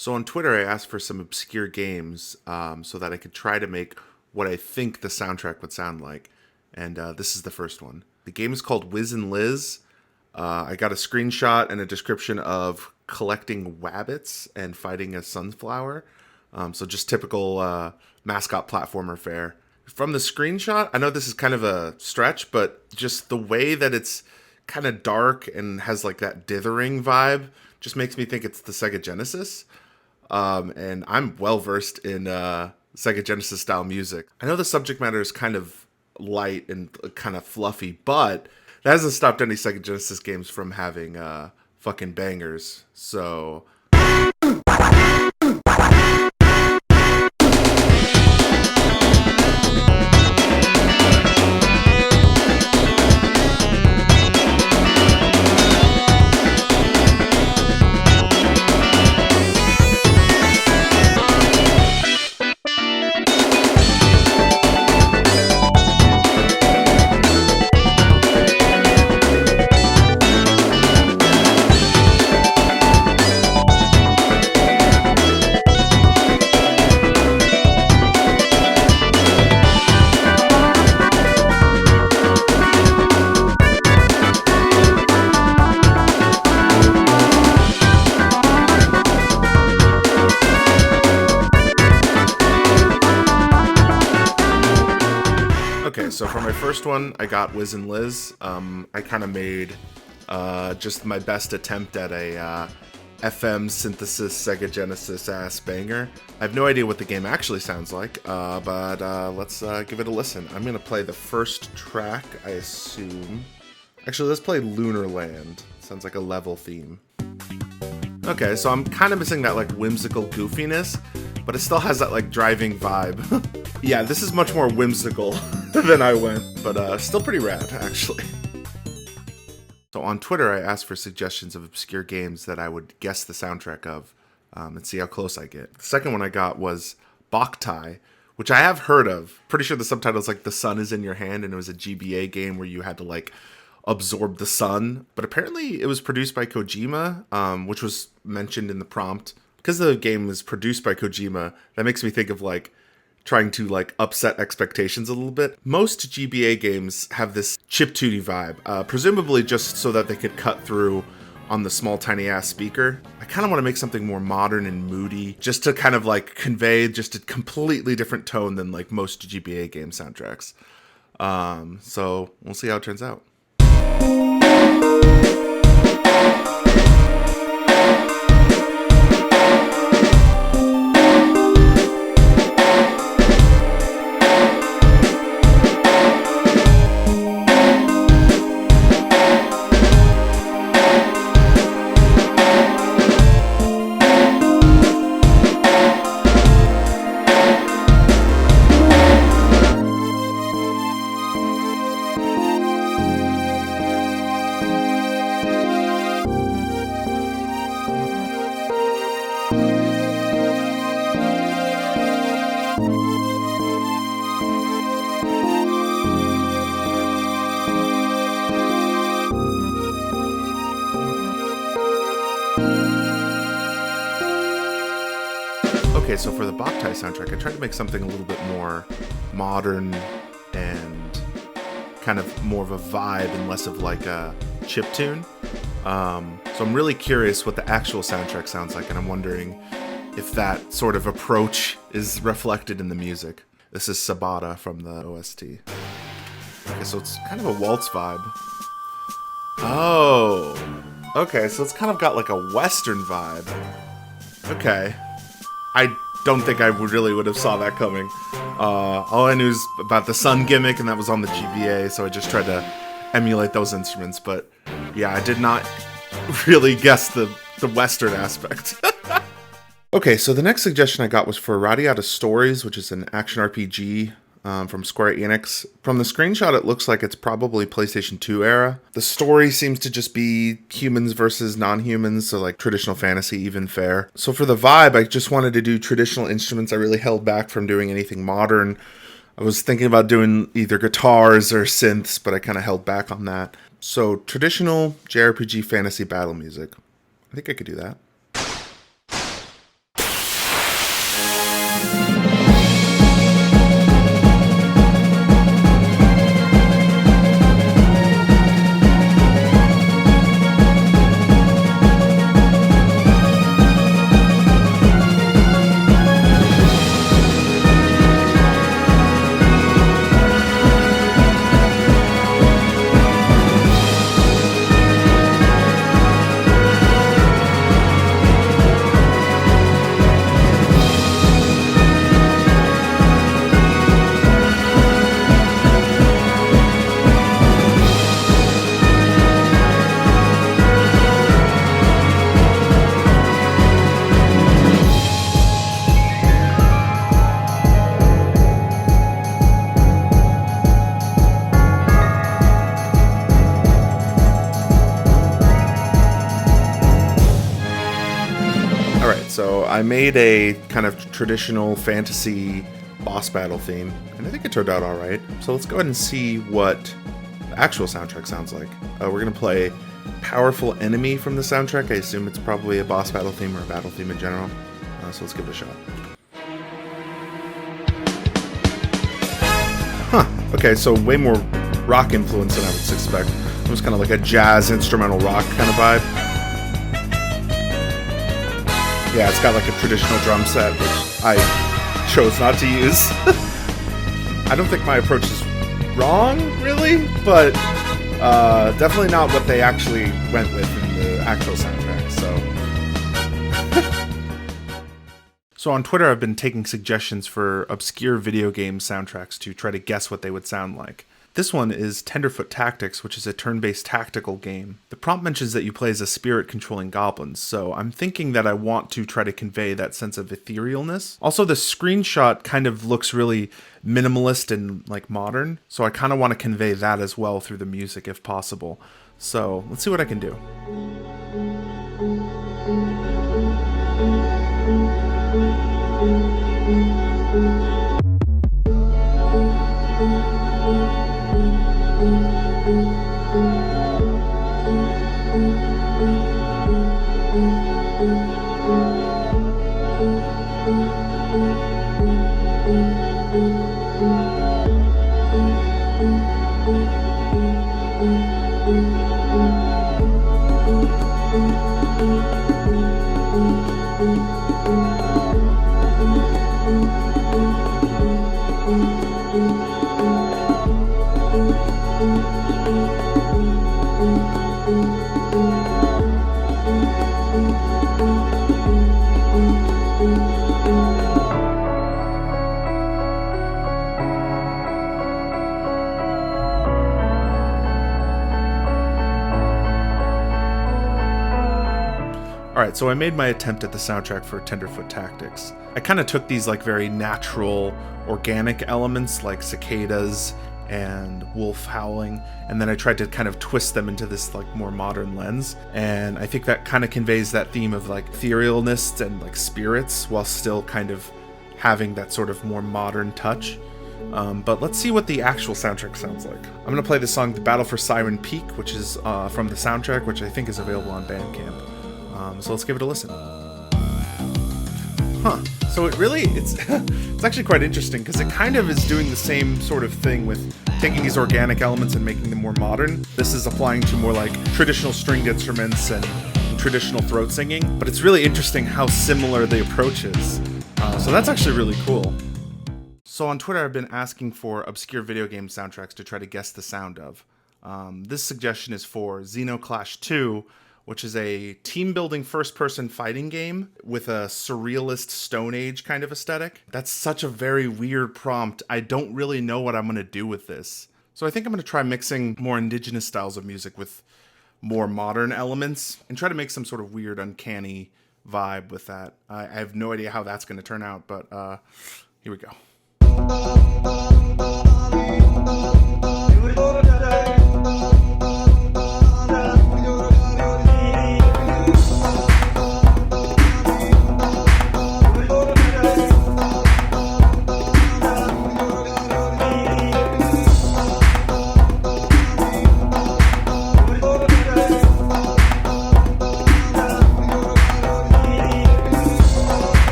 So on Twitter, I asked for some obscure games so that I could try to make what I think the soundtrack would sound like. And this is the first one. The game is called Wiz and Liz. I got a screenshot and a description of collecting wabbits and fighting a sunflower. So just typical mascot platformer fare. From the screenshot, I know this is kind of a stretch, but just the way that it's kind of dark and has like that dithering vibe just makes me think it's the Sega Genesis. And I'm well versed in Sega Genesis style music. I know the subject matter is kind of light and kind of fluffy, but that hasn't stopped any Sega Genesis games from having fucking bangers. So okay, so for my first one, I got Wiz and Liz. I kind of made just my best attempt at a FM synthesis Sega Genesis ass banger. I have no idea what the game actually sounds like, but let's give it a listen. I'm gonna play the first track, I assume. Actually, let's play Lunar Land. Sounds like a level theme. Okay, so I'm kind of missing that like whimsical goofiness, but it still has that like driving vibe. Yeah, this is much more whimsical than I went, but still pretty rad, actually. So on Twitter, I asked for suggestions of obscure games that I would guess the soundtrack of and see how close I get. The second one I got was Boktai, which I have heard of. Pretty sure the subtitle is like The Sun is in Your Hand, and it was a GBA game where you had to like absorb the sun. But apparently it was produced by Kojima, which was mentioned in the prompt. Because the game was produced by Kojima, that makes me think of like trying to like upset expectations a little bit. Most GBA games have this chiptune vibe, presumably just so that they could cut through on the small tiny ass speaker. I kind of want to make something more modern and moody, just to kind of like convey just a completely different tone than like most GBA game soundtracks. So we'll see how it turns out. Okay, so for the Boktai soundtrack, I tried to make something a little bit more modern and kind of more of a vibe and less of like a chiptune. So I'm really curious what the actual soundtrack sounds like, and I'm wondering if that sort of approach is reflected in the music. This is Sabata from the OST. Okay, so it's kind of a waltz vibe. Oh, okay, so it's kind of got like a Western vibe. Okay. I don't think I really would have saw that coming. All I knew is about the sun gimmick, and that was on the GBA, so I just tried to emulate those instruments. But yeah, I did not really guess the Western aspect. Okay, so the next suggestion I got was for Radiata Stories, which is an action RPG from Square Enix. From the screenshot, it looks like it's probably PlayStation 2 era. The story seems to just be humans versus non-humans, so like traditional fantasy, even fair. So for the vibe, I just wanted to do traditional instruments. I really held back from doing anything modern. I was thinking about doing either guitars or synths, but I kind of held back on that. So traditional JRPG fantasy battle music. I think I could do that. I made a kind of traditional fantasy boss battle theme, and I think it turned out alright. So let's go ahead and see what the actual soundtrack sounds like. We're going to play Powerful Enemy from the soundtrack. I assume it's probably a boss battle theme or a battle theme in general. So let's give it a shot. Huh, okay, so way more rock influence than I would expect. It was kind of like a jazz instrumental rock kind of vibe. Yeah, it's got like a traditional drum set, which I chose not to use. I don't think my approach is wrong, really, but definitely not what they actually went with in the actual soundtrack, So on Twitter, I've been taking suggestions for obscure video game soundtracks to try to guess what they would sound like. This one is Tenderfoot Tactics, which is a turn-based tactical game. The prompt mentions that you play as a spirit controlling goblins, so I'm thinking that I want to try to convey that sense of etherealness. Also, the screenshot kind of looks really minimalist and like modern, so I kind of want to convey that as well through the music if possible. So let's see what I can do. Alright, so I made my attempt at the soundtrack for Tenderfoot Tactics. I kind of took these like very natural, organic elements like cicadas and wolf howling, and then I tried to kind of twist them into this like more modern lens, and I think that kind of conveys that theme of like etherealness and like spirits while still kind of having that sort of more modern touch. But let's see what the actual soundtrack sounds like. I'm going to play the song The Battle for Siren Peak, which is from the soundtrack, which I think is available on Bandcamp. So let's give it a listen. Huh. So it's it's actually quite interesting because it kind of is doing the same sort of thing with taking these organic elements and making them more modern. This is applying to more like traditional stringed instruments and traditional throat singing, but it's really interesting how similar the approach is. So that's actually really cool. So on Twitter, I've been asking for obscure video game soundtracks to try to guess the sound of. This suggestion is for Zeno Clash 2, which is a team-building first-person fighting game with a surrealist Stone Age kind of aesthetic. That's such a very weird prompt. I don't really know what I'm going to do with this. So I think I'm going to try mixing more indigenous styles of music with more modern elements and try to make some sort of weird, uncanny vibe with that. I have no idea how that's going to turn out, but here we go.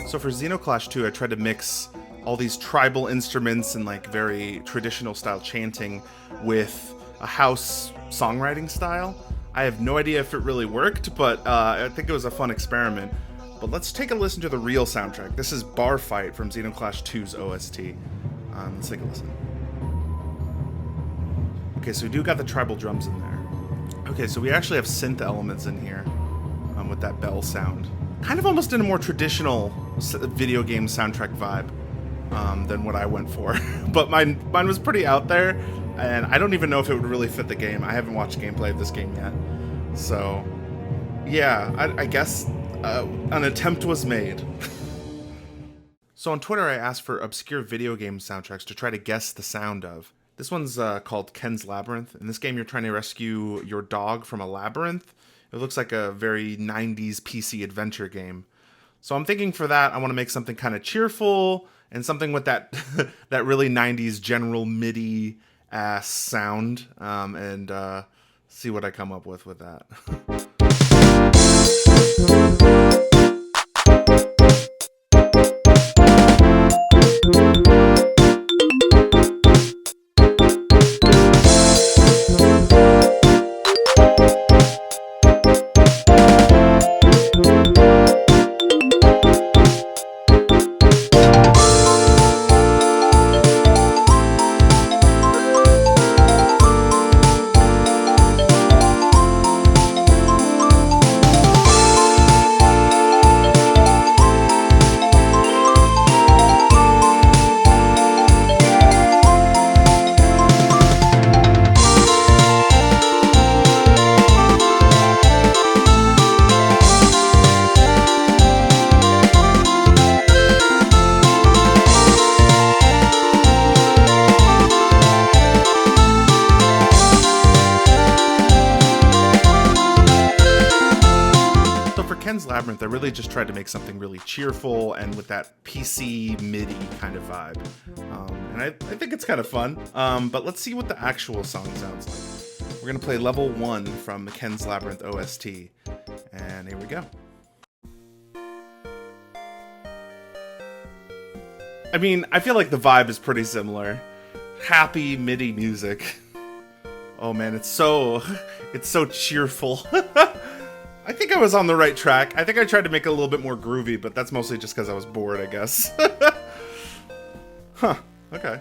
So for Zeno Clash 2, I tried to mix all these tribal instruments and like very traditional style chanting with a house songwriting style. I have no idea if it really worked, but I think it was a fun experiment. But let's take a listen to the real soundtrack. This is Bar Fight from Zeno Clash 2's OST. Let's take a listen. Okay, so we do got the tribal drums in there. Okay, so we actually have synth elements in here with that bell sound. Kind of almost in a more traditional video game soundtrack vibe than what I went for. But mine was pretty out there, and I don't even know if it would really fit the game. I haven't watched gameplay of this game yet. So, yeah, I guess an attempt was made. So on Twitter, I asked for obscure video game soundtracks to try to guess the sound of. This one's called Ken's Labyrinth. In this game, you're trying to rescue your dog from a labyrinth. It looks like a very 90s PC adventure game. So I'm thinking for that, I want to make something kind of cheerful and something with that that really 90s general MIDI ass sound, and see what I come up with that. Ken's Labyrinth, I really just tried to make something really cheerful and with that PC MIDI kind of vibe. And I think it's kind of fun. But let's see what the actual song sounds like. We're going to play level 1 from the Ken's Labyrinth OST. And here we go. I mean, I feel like the vibe is pretty similar. Happy MIDI music. Oh man, it's so cheerful. I think I was on the right track. I think I tried to make it a little bit more groovy, but that's mostly just because I was bored, I guess. Huh, okay.